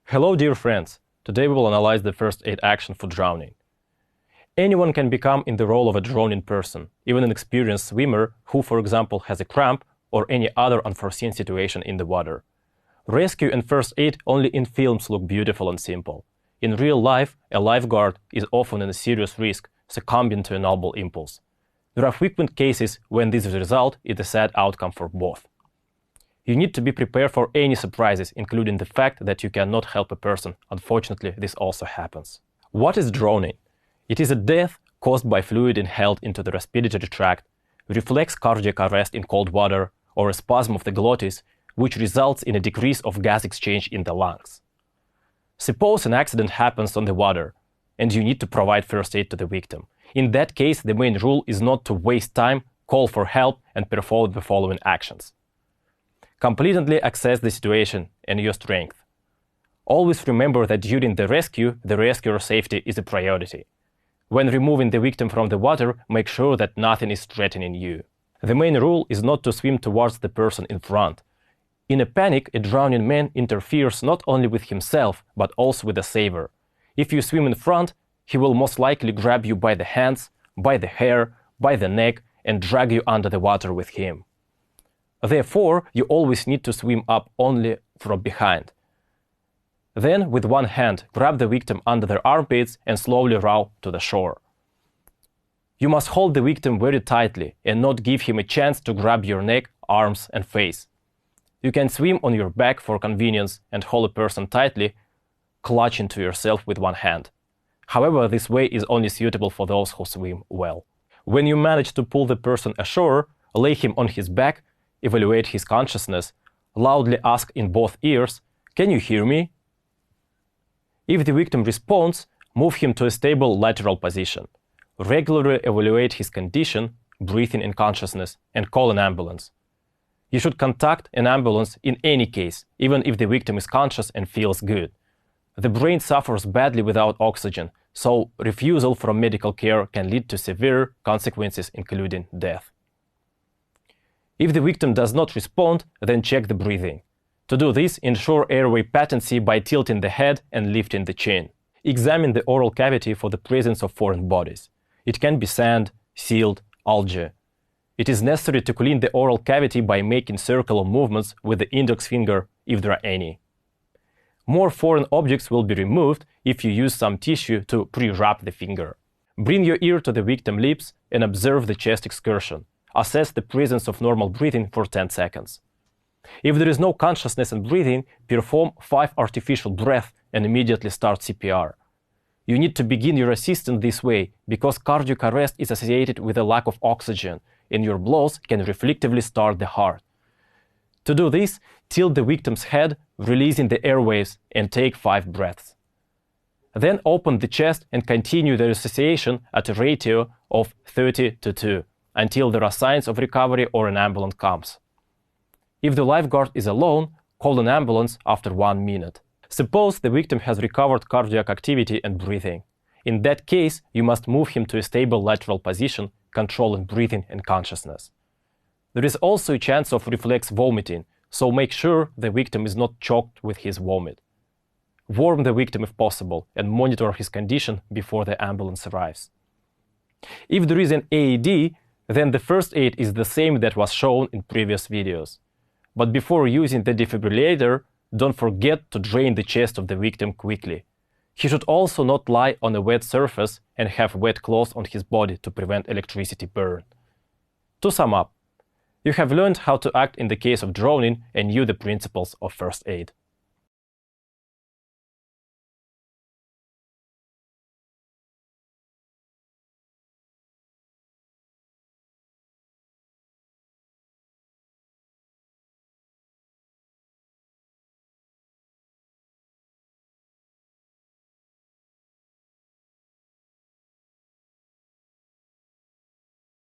Hello dear friends, today we will analyze the first aid action for drowning. Anyone can become in the role of a drowning person, even an experienced swimmer who, for example, has a cramp or any other unforeseen situation in the water. Rescue and first aid only in films look beautiful and simple. In real life, a lifeguard is often in a serious risk, succumbing to a noble impulse. There are frequent cases when this result is a sad outcome for both. You need to be prepared for any surprises, including the fact that you cannot help a person. Unfortunately, this also happens. What is drowning? It is a death caused by fluid inhaled into the respiratory tract, reflex cardiac arrest in cold water, or a spasm of the glottis, which results in a decrease of gas exchange in the lungs. Suppose an accident happens on the water, and you need to provide first aid to the victim. In that case, the main rule is not to waste time, call for help, and perform the following actions. Completely assess the situation and your strength. Always remember that during the rescue, the rescuer's safety is a priority. When removing the victim from the water, make sure that nothing is threatening you. The main rule is not to swim towards the person in front. In a panic, a drowning man interferes not only with himself, but also with the saver. If you swim in front, he will most likely grab you by the hands, by the hair, by the neck, and drag you under the water with him. Therefore, you always need to swim up only from behind. Then, with one hand, grab the victim under their armpits and slowly row to the shore. You must hold the victim very tightly and not give him a chance to grab your neck, arms, and face. You can swim on your back for convenience and hold a person tightly, clutching to yourself with one hand. However, this way is only suitable for those who swim well. When you manage to pull the person ashore, lay him on his back, evaluate his consciousness, loudly ask in both ears, "Can you hear me?" If the victim responds, move him to a stable lateral position. Regularly evaluate his condition, breathing and consciousness, and call an ambulance. You should contact an ambulance in any case, even if the victim is conscious and feels good. The brain suffers badly without oxygen, so refusal from medical care can lead to severe consequences, including death. If the victim does not respond, then check the breathing. To do this, ensure airway patency by tilting the head and lifting the chin. Examine the oral cavity for the presence of foreign bodies. It can be sand, silt, algae. It is necessary to clean the oral cavity by making circular movements with the index finger if there are any. More foreign objects will be removed if you use some tissue to pre-wrap the finger. Bring your ear to the victim's lips and observe the chest excursion. Assess the presence of normal breathing for 10 seconds. If there is no consciousness and breathing, perform 5 artificial breaths and immediately start CPR. You need to begin your assistance this way because cardiac arrest is associated with a lack of oxygen, and your blows can reflectively start the heart. To do this, tilt the victim's head, releasing the airwaves, and take 5 breaths. Then open the chest and continue the resuscitation at a ratio of 30:2 until there are signs of recovery or an ambulance comes. If the lifeguard is alone, call an ambulance after 1 minute. Suppose the victim has recovered cardiac activity and breathing. In that case, you must move him to a stable lateral position, controlling breathing and consciousness. There is also a chance of reflex vomiting, so make sure the victim is not choked with his vomit. Warm the victim if possible and monitor his condition before the ambulance arrives. If there is an AED, then the first aid is the same that was shown in previous videos. But before using the defibrillator, don't forget to drain the chest of the victim quickly. He should also not lie on a wet surface and have wet clothes on his body to prevent electricity burn. To sum up, you have learned how to act in the case of drowning and knew the principles of first aid.